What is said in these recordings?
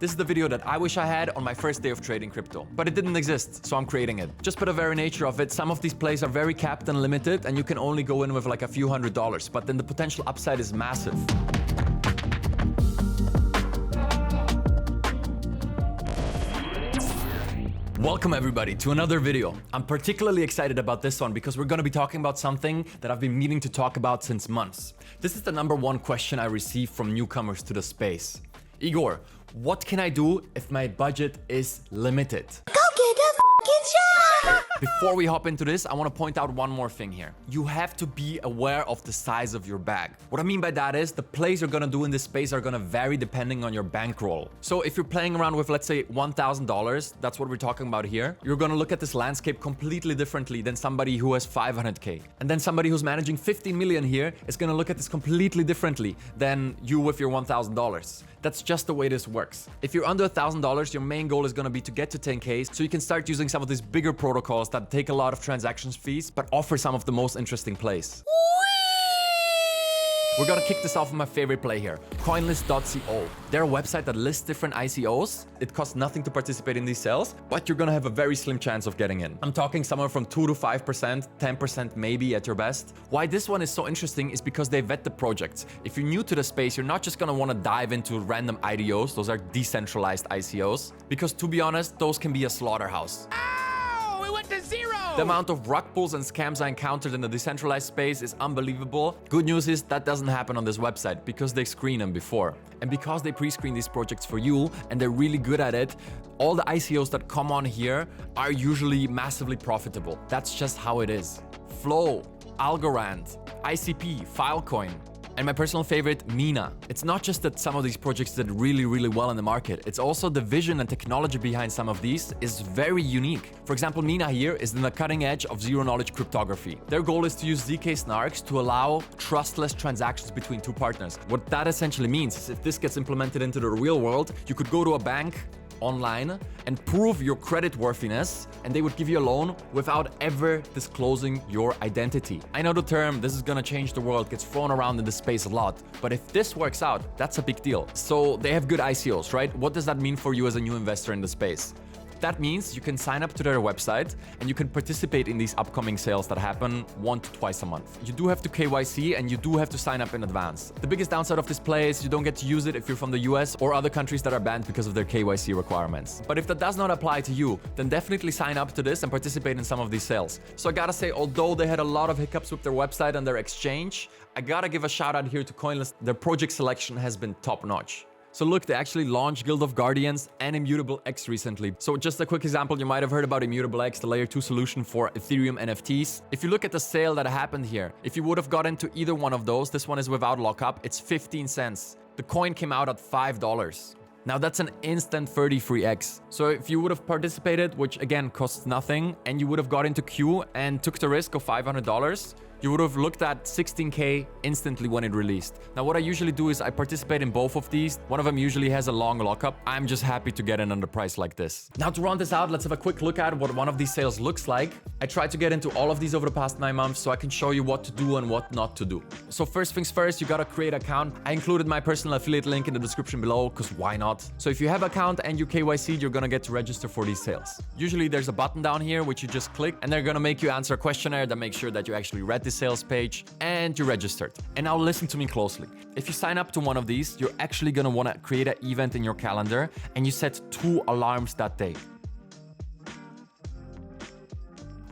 This is the video that I wish I had on my first day of trading crypto. But it didn't exist, so I'm creating it. Just by the very nature of it, some of these plays are very capped and limited, and you can only go in with like a few $100s, but then the potential upside is massive. Welcome everybody to another video. I'm particularly excited about this one because we're going to be talking about something that I've been meaning to talk about since months. This is the #1 question I receive from newcomers to the space. Igor, what can I do if my budget is limited? Go get a fucking job! Before we hop into this, I want to point out one more thing here. You have to be aware of the size of your bag. What I mean by that is the plays you're going to do in this space are going to vary depending on your bankroll. So if you're playing around with, let's say, $1,000, that's what we're talking about here, you're going to look at this landscape completely differently than somebody who has 500K. And then somebody who's managing 50 million here is going to look at this completely differently than you with your $1,000. That's just the way this works. If you're under $1,000, your main goal is going to be to get to 10K so you can start using some of these bigger protocols that take a lot of transactions fees but offer some of the most interesting plays. We're gonna kick this off with my favorite play here, coinlist.co. They're a website that lists different ICOs. It costs nothing to participate in these sales, but you're gonna have a very slim chance of getting in. I'm talking somewhere from 2 to 5%, 10% maybe at your best. Why this one is so interesting is because they vet the projects. If you're new to the space, you're not just gonna wanna dive into random IDOs, those are decentralized ICOs, because to be honest, those can be a slaughterhouse. The amount of rug pulls and scams I encountered in the decentralized space is unbelievable. Good news is that doesn't happen on this website because they screen them before. And because they pre-screen these projects for you and they're really good at it, all the ICOs that come on here are usually massively profitable. That's just how it is. Flow, Algorand, ICP, Filecoin, and my personal favorite, Mina. It's not just that some of these projects did really well in the market. It's also the vision and technology behind some of these is very unique. For example, Mina here is in the cutting edge of zero-knowledge cryptography. Their goal is to use ZK snarks to allow trustless transactions between two partners. What that essentially means is if this gets implemented into the real world, you could go to a bank online and prove your credit worthiness, and they would give you a loan without ever disclosing your identity. I know the term "this is gonna change the world" gets thrown around in the space a lot, but if this works out, that's a big deal. So they have good ICOs, right? What does that mean for you as a new investor in the space? That means you can sign up to their website and you can participate in these upcoming sales that happen 1 to twice a month. You do have to KYC and you do have to sign up in advance. The biggest downside of this play is you don't get to use it if you're from the US or other countries that are banned because of their KYC requirements. But if that does not apply to you, then definitely sign up to this and participate in some of these sales. So I gotta say, although they had a lot of hiccups with their website and their exchange, I gotta give a shout out here to CoinList. Their project selection has been top notch. So look, they actually launched Guild of Guardians and Immutable X recently. So just a quick example, you might have heard about Immutable X, the layer 2 solution for Ethereum NFTs. If you look at the sale that happened here, if you would have got into either one of those, this one is without lockup, it's 15 cents. The coin came out at $5. Now that's an instant 33x. So if you would have participated, which again costs nothing, and you would have got into queue and took the risk of $500, you would have looked at 16K instantly when it released. Now what I usually do is I participate in both of these. One of them usually has a long lockup. I'm just happy to get in under price like this. Now to round this out, let's have a quick look at what one of these sales looks like. I tried to get into all of these over the past 9 months so I can show you what to do and what not to do. So first things first, you gotta create an account. I included my personal affiliate link in the description below because why not? So if you have an account and you KYC'd, you're gonna get to register for these sales. Usually there's a button down here which you just click and they're gonna make you answer a questionnaire that makes sure that you actually read the sales page and you're registered. And now listen to me closely. If you sign up to one of these, you're actually gonna wanna create an event in your calendar and you set 2 alarms that day.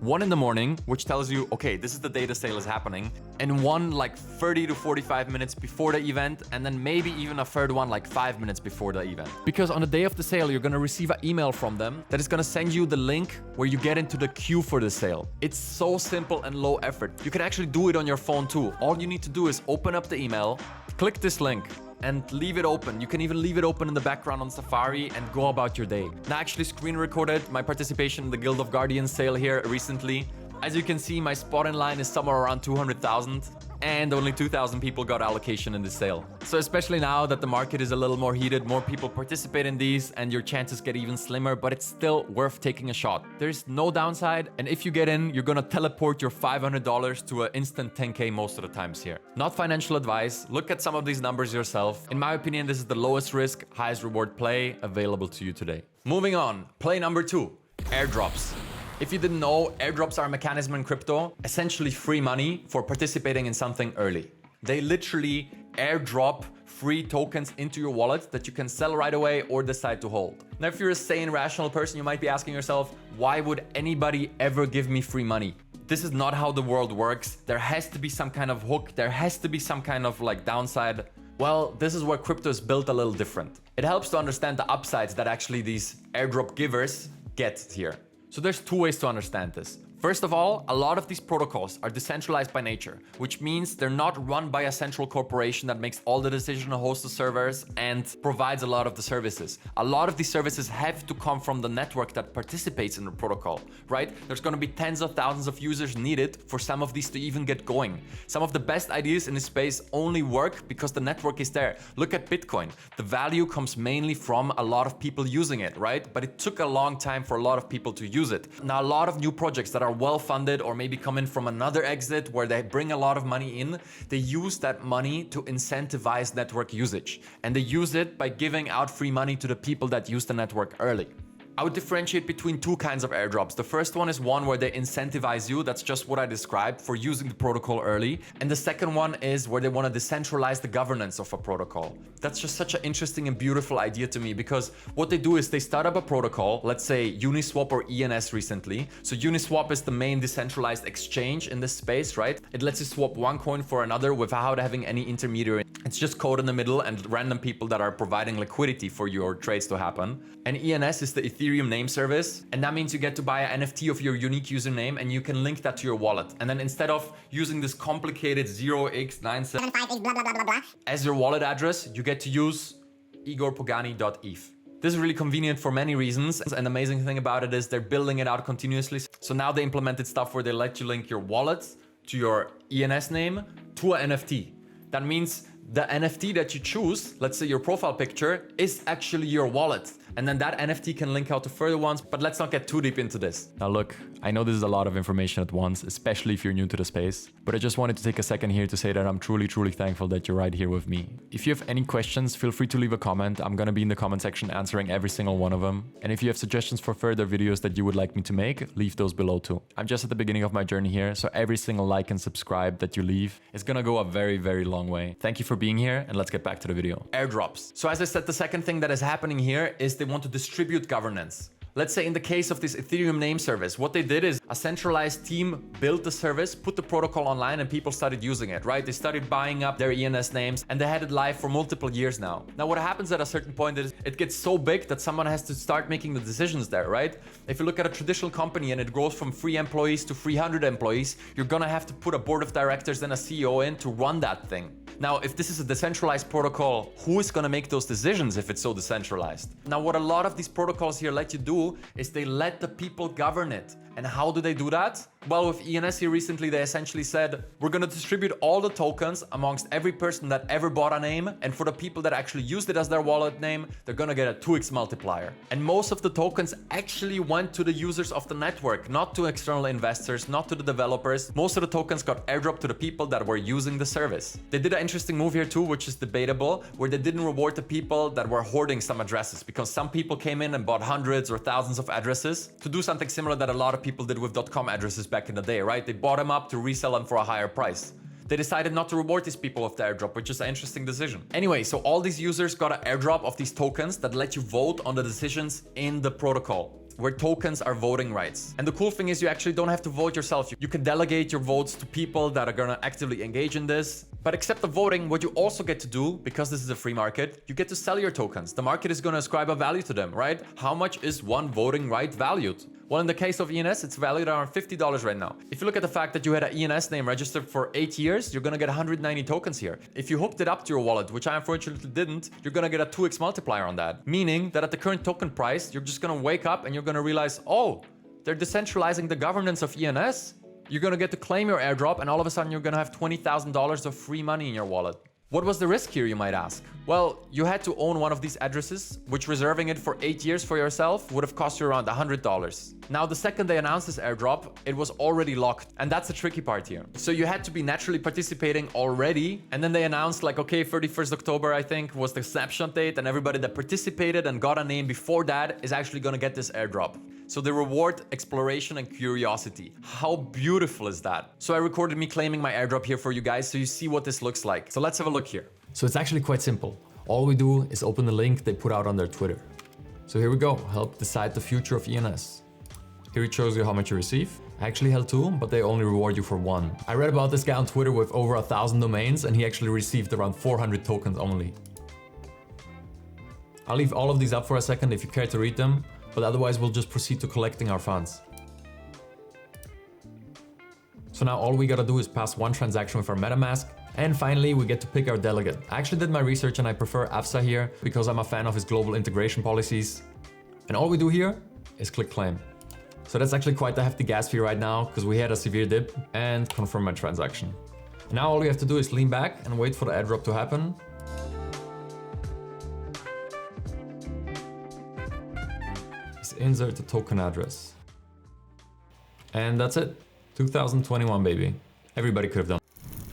One in the morning, which tells you, okay, this is the day the sale is happening, and one like 30 to 45 minutes before the event, and then maybe even a third one like 5 minutes before the event. Because on the day of the sale, you're gonna receive an email from them that is gonna send you the link where you get into the queue for the sale. It's so simple and low effort. You can actually do it on your phone too. All you need to do is open up the email, click this link, and leave it open. You can even leave it open in the background on Safari and go about your day. Now, I actually screen recorded my participation in the Guild of Guardians sale here recently. As you can see, my spot in line is somewhere around 200,000. and only 2,000 people got allocation in the sale. So especially now that the market is a little more heated, more people participate in these and your chances get even slimmer, but it's still worth taking a shot. There's no downside, and if you get in, you're gonna teleport your $500 to an instant 10K most of the times here. Not financial advice, look at some of these numbers yourself. In my opinion, this is the lowest risk, highest reward play available to you today. Moving on, play number 2, airdrops. If you didn't know, airdrops are a mechanism in crypto, essentially free money for participating in something early. They literally airdrop free tokens into your wallet that you can sell right away or decide to hold. Now, if you're a sane, rational person, you might be asking yourself, why would anybody ever give me free money? This is not how the world works. There has to be some kind of hook. There has to be some kind of downside. Well, this is where crypto is built a little different. It helps to understand the upsides that actually these airdrop givers get here. So there's 2 ways to understand this. First of all, a lot of these protocols are decentralized by nature, which means they're not run by a central corporation that makes all the decisions, hosts the servers, and provides a lot of the services. A lot of these services have to come from the network that participates in the protocol, right? There's going to be tens of thousands of users needed for some of these to even get going. Some of the best ideas in this space only work because the network is there. Look at Bitcoin. The value comes mainly from a lot of people using it, right? But it took a long time for a lot of people to use it. Now, a lot of new projects that are well-funded or maybe come in from another exit where they bring a lot of money in, they use that money to incentivize network usage. And they use it by giving out free money to the people that use the network early. I would differentiate between 2 kinds of airdrops. The first one is one where they incentivize you. That's just what I described for using the protocol early. And the second one is where they want to decentralize the governance of a protocol. That's just such an interesting and beautiful idea to me because what they do is they start up a protocol, let's say Uniswap or ENS recently. So Uniswap is the main decentralized exchange in this space, right? It lets you swap one coin for another without having any intermediary. It's just code in the middle and random people that are providing liquidity for your trades to happen. And ENS is the Ethereum name service, and that means you get to buy an NFT of your unique username and you can link that to your wallet. And then instead of using this complicated 0x97 blah blah blah blah blah. as your wallet address, you get to use igorpogani.eth. This is really convenient for many reasons. An amazing thing about it is they're building it out continuously. So now they implemented stuff where they let you link your wallet to your ENS name to an NFT. That means the NFT that you choose, let's say your profile picture, is actually your wallet. And then that NFT can link out to further ones, but let's not get too deep into this. Now look, I know this is a lot of information at once, especially if you're new to the space, but I just wanted to take a second here to say that I'm truly thankful that you're right here with me. If you have any questions, feel free to leave a comment. I'm gonna be in the comment section answering every single one of them. And if you have suggestions for further videos that you would like me to make, leave those below too. I'm just at the beginning of my journey here, so every single like and subscribe that you leave is gonna go a very long way. Thank you for being here, and let's get back to the video. Airdrops. So as I said, the second thing that is happening here is they want to distribute governance. Let's say in the case of this Ethereum name service, what they did is a centralized team built the service, put the protocol online, and people started using it, right? They started buying up their ENS names and they had it live for multiple years now. Now, what happens at a certain point is it gets so big that someone has to start making the decisions there, right? If you look at a traditional company and it grows from 3 employees to 300 employees, you're gonna have to put a board of directors and a CEO in to run that thing. Now, if this is a decentralized protocol, who is gonna make those decisions if it's so decentralized? Now, what a lot of these protocols here let you do is they let the people govern it. And how do they do that? Well, with ENS here recently, they essentially said, we're gonna distribute all the tokens amongst every person that ever bought a name. And for the people that actually used it as their wallet name, they're gonna get a 2x multiplier. And most of the tokens actually went to the users of the network, not to external investors, not to the developers. Most of the tokens got airdropped to the people that were using the service. They did an interesting move here too, which is debatable, where they didn't reward the people that were hoarding some addresses, because some people came in and bought hundreds or thousands of addresses to do something similar that a lot of people did with .com addresses back in the day, right? They bought them up to resell them for a higher price. They decided not to reward these people with the airdrop, which is an interesting decision. Anyway, so all these users got an airdrop of these tokens that let you vote on the decisions in the protocol, where tokens are voting rights. And the cool thing is you actually don't have to vote yourself. You can delegate your votes to people that are gonna actively engage in this. But except the voting, what you also get to do, because this is a free market, you get to sell your tokens. The market is gonna ascribe a value to them, right? How much is one voting right valued? Well, in the case of ENS, it's valued around $50 right now. If you look at the fact that you had an ENS name registered for 8 years, you're gonna get 190 tokens here. If you hooked it up to your wallet, which I unfortunately didn't, you're gonna get a 2x multiplier on that. Meaning that at the current token price, you're just gonna wake up and you're gonna realize, oh, they're decentralizing the governance of ENS. You're gonna get to claim your airdrop, and all of a sudden you're gonna have $20,000 of free money in your wallet. What was the risk here, you might ask? Well, you had to own one of these addresses, which reserving it for 8 years for yourself would have cost you around $100. Now, the second they announced this airdrop, it was already locked. And that's the tricky part here. So you had to be naturally participating already. And then they announced like, okay, 31st October, I think, was the snapshot date. And everybody that participated and got a name before that is actually gonna get this airdrop. So they reward exploration and curiosity. How beautiful is that? So I recorded me claiming my airdrop here for you guys so you see what this looks like. So let's have a look here. So it's actually quite simple. All we do is open the link they put out on their Twitter. So here we go, help decide the future of ENS. Here it shows you how much you receive. I actually held 2, but they only reward you for 1. I read about this guy on Twitter with over 1,000 domains and he actually received around 400 tokens only. I'll leave all of these up for a second if you care to read them, but otherwise we'll just proceed to collecting our funds. So now all we gotta do is pass 1 transaction with our MetaMask, and finally we get to pick our delegate. I actually did my research and I prefer AFSA here because I'm a fan of his global integration policies. And all we do here is click claim. So that's actually quite a hefty gas fee right now because we had a severe dip, and confirm my transaction. Now all we have to do is lean back and wait for the airdrop to happen. Insert the token address. And that's it. 2021, baby. Everybody could have done.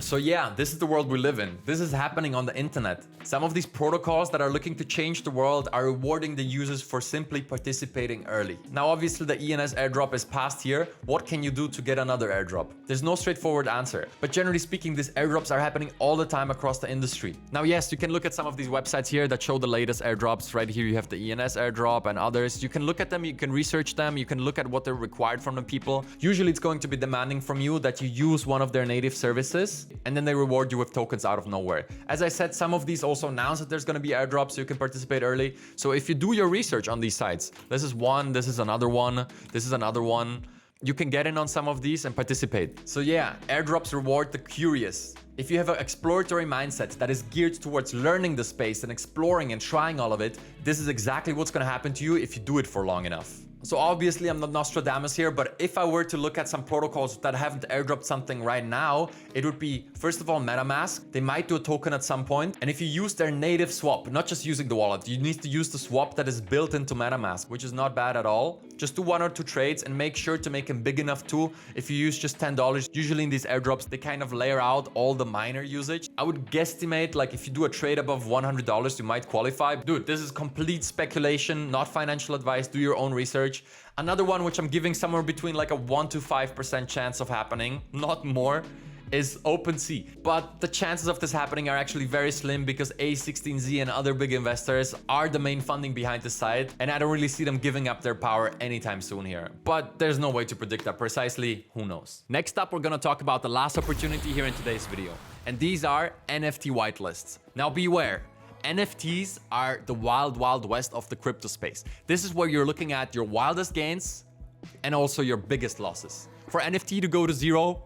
So yeah, this is the world we live in. This is happening on the internet. Some of these protocols that are looking to change the world are rewarding the users for simply participating early. Now, obviously the ENS airdrop is past here. What can you do to get another airdrop? There's no straightforward answer. But generally speaking, these airdrops are happening all the time across the industry. Now, yes, you can look at some of these websites here that show the latest airdrops. Right here, you have the ENS airdrop and others. You can look at them, you can research them, you can look at what they're required from the people. Usually it's going to be demanding from you that you use one of their native services, and then they reward you with tokens out of nowhere. As I said, some of these also announce that there's going to be airdrops so you can participate early. So if you do your research on these sites, this is one, this is another one, this is another one, you can get in on some of these and participate. So yeah, airdrops reward the curious. If you have an exploratory mindset that is geared towards learning the space and exploring and trying all of it, this is exactly what's going to happen to you if you do it for long enough. So obviously I'm not Nostradamus here, but if I were to look at some protocols that haven't airdropped something right now, it would be, first of all, MetaMask. They might do a token at some point. And if you use their native swap, not just using the wallet, you need to use the swap that is built into MetaMask, which is not bad at all. Just do 1 or 2 trades and make sure to make them big enough too. If you use just $10, usually in these airdrops, they kind of layer out all the miner usage. I would guesstimate, like if you do a trade above $100, you might qualify. Dude, this is complete speculation, not financial advice. Do your own research. Another one which I'm giving somewhere between like a 1 to 5% chance of happening, not more, is OpenSea. But the chances of this happening are actually very slim because A16Z and other big investors are the main funding behind the site, and I don't really see them giving up their power anytime soon here. But there's no way to predict that precisely, who knows. Next up, we're gonna talk about the last opportunity here in today's video, and these are NFT whitelists. Now beware. NFTs are the wild, wild west of the crypto space. This is where you're looking at your wildest gains and also your biggest losses. For NFT to go to 0,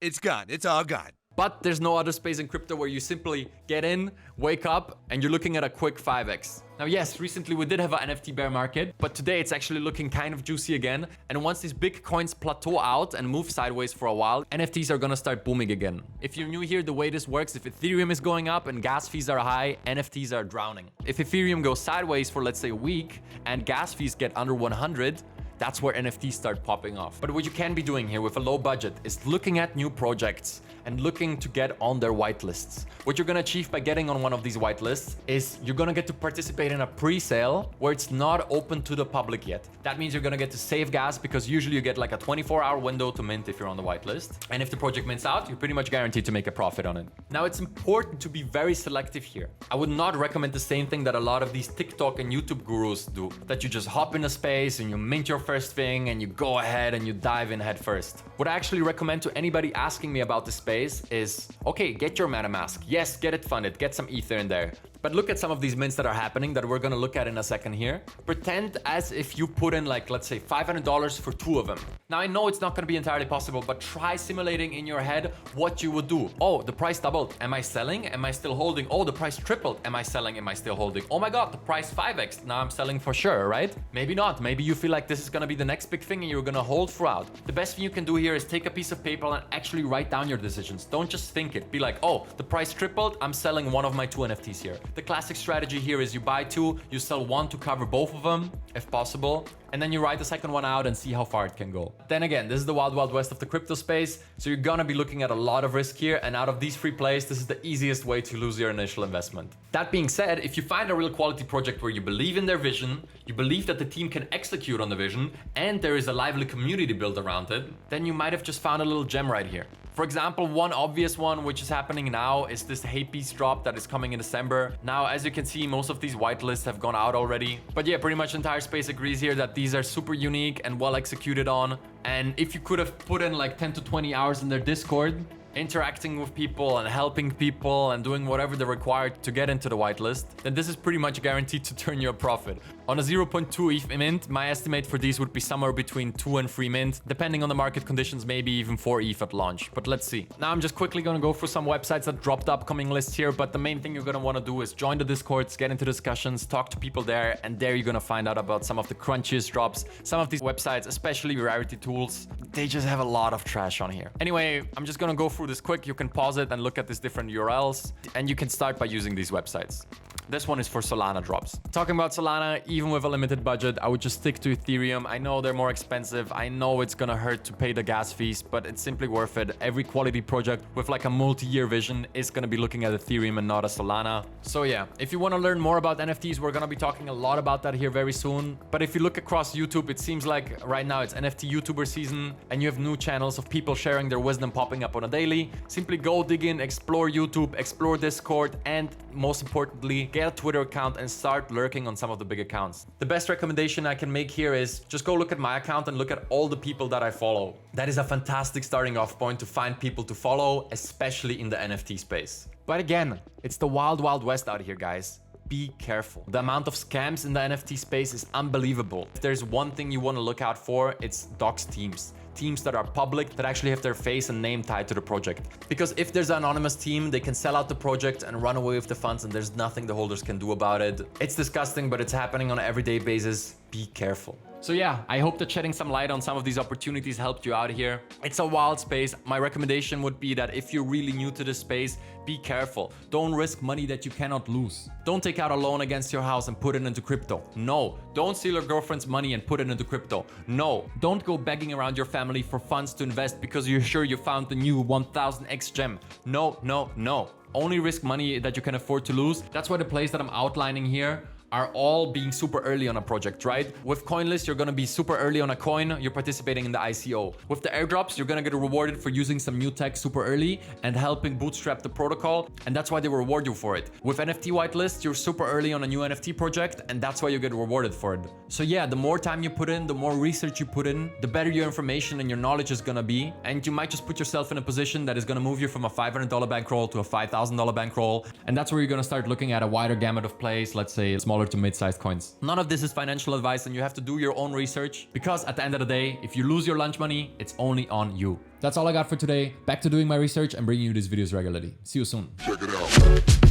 it's gone. It's all gone. But there's no other space in crypto where you simply get in, wake up, and you're looking at a quick 5x. Now, yes, recently we did have an NFT bear market, but today it's actually looking kind of juicy again. And once these big coins plateau out and move sideways for a while, NFTs are gonna start booming again. If you're new here, the way this works, if Ethereum is going up and gas fees are high, NFTs are drowning. If Ethereum goes sideways for, let's say, a week and gas fees get under 100, that's where NFTs start popping off. But what you can be doing here with a low budget is looking at new projects and looking to get on their whitelists. What you're gonna achieve by getting on one of these whitelists is you're gonna get to participate in a pre-sale where it's not open to the public yet. That means you're gonna get to save gas because usually you get like a 24-hour window to mint if you're on the whitelist. And if the project mints out, you're pretty much guaranteed to make a profit on it. Now, it's important to be very selective here. I would not recommend the same thing that a lot of these TikTok and YouTube gurus do, that you just hop in a space and you mint your first thing and you go ahead and you dive in head first. What I actually recommend to anybody asking me about this space is, okay, get your MetaMask. Yes, get it funded, get some Ether in there. But look at some of these mints that are happening that we're gonna look at in a second here. Pretend as if you put in like, let's say $500 for 2 of them. Now I know it's not gonna be entirely possible, but try simulating in your head what you would do. Oh, the price doubled. Am I selling? Am I still holding? Oh, the price tripled. Am I selling? Am I still holding? Oh my God, the price 5x. Now I'm selling for sure, right? Maybe not. Maybe you feel like this is gonna be the next big thing and you're gonna hold throughout. The best thing you can do here is take a piece of paper and actually write down your decisions. Don't just think it. Be like, oh, the price tripled. I'm selling one of my 2 NFTs here. The classic strategy here is you buy 2, you sell 1 to cover both of them, if possible, and then you write the second one out and see how far it can go. Then again, this is the wild, wild west of the crypto space, so you're gonna be looking at a lot of risk here, and out of these 3 plays, this is the easiest way to lose your initial investment. That being said, if you find a real quality project where you believe in their vision, you believe that the team can execute on the vision, and there is a lively community built around it, then you might have just found a little gem right here. For example, one obvious one which is happening now is this hate piece drop that is coming in December. Now, as you can see, most of these whitelists have gone out already. But yeah, pretty much the entire space agrees here that these are super unique and well executed on. And if you could have put in like 10 to 20 hours in their Discord, interacting with people and helping people and doing whatever they're required to get into the whitelist, then this is pretty much guaranteed to turn you a profit. On a 0.2 ETH mint, my estimate for these would be somewhere between 2 and 3 mint, depending on the market conditions, maybe even 4 ETH at launch. But let's see. Now I'm just quickly gonna go through some websites that dropped the upcoming list here, but the main thing you're gonna wanna do is join the Discords, get into discussions, talk to people there, and there you're gonna find out about some of the crunchiest drops. Some of these websites, especially Rarity Tools, they just have a lot of trash on here. Anyway, I'm just gonna go through this quick. You can pause it and look at these different URLs, and you can start by using these websites. This one is for Solana drops. Talking about Solana, even with a limited budget, I would just stick to Ethereum. I know they're more expensive. I know it's gonna hurt to pay the gas fees, but it's simply worth it. Every quality project with like a multi-year vision is gonna be looking at Ethereum and not a Solana. So yeah, if you wanna learn more about NFTs, we're gonna be talking a lot about that here very soon. But if you look across YouTube, it seems like right now it's NFT YouTuber season and you have new channels of people sharing their wisdom popping up on a daily. Simply go dig in, explore YouTube, explore Discord, and most importantly, get a Twitter account and start lurking on some of the big accounts. The best recommendation I can make here is just go look at my account and look at all the people that I follow. That is a fantastic starting off point to find people to follow, especially in the NFT space. But again, it's the wild, wild west out here, guys. Be careful. The amount of scams in the NFT space is unbelievable. If there's one thing you want to look out for, it's doxed teams. Teams that are public, that actually have their face and name tied to the project. Because if there's an anonymous team, they can sell out the project and run away with the funds, and there's nothing the holders can do about it. It's disgusting, but it's happening on an everyday basis. Be careful. So yeah, I hope that shedding some light on some of these opportunities helped you out here. It's a wild space. My recommendation would be that if you're really new to this space, be careful. Don't risk money that you cannot lose. Don't take out a loan against your house and put it into crypto. No. Don't steal your girlfriend's money and put it into crypto. No. Don't go begging around your family for funds to invest because you're sure you found the new 1000x gem. No, no, no. Only risk money that you can afford to lose. That's why the plays that I'm outlining here are all being super early on a project, right? With CoinList, you're gonna be super early on a coin, you're participating in the ICO. With the airdrops, you're gonna get rewarded for using some new tech super early and helping bootstrap the protocol, and that's why they reward you for it. With NFT Whitelist, you're super early on a new NFT project, and that's why you get rewarded for it. So yeah, the more time you put in, the more research you put in, the better your information and your knowledge is gonna be, and you might just put yourself in a position that is gonna move you from a $500 bankroll to a $5,000 bankroll, and that's where you're gonna start looking at a wider gamut of plays, let's say smaller to mid-sized coins. None of this is financial advice, and you have to do your own research, because at the end of the day, if you lose your lunch money, it's only on you. That's all I got for today. Back to doing my research and bringing you these videos regularly. See you soon. Check it out.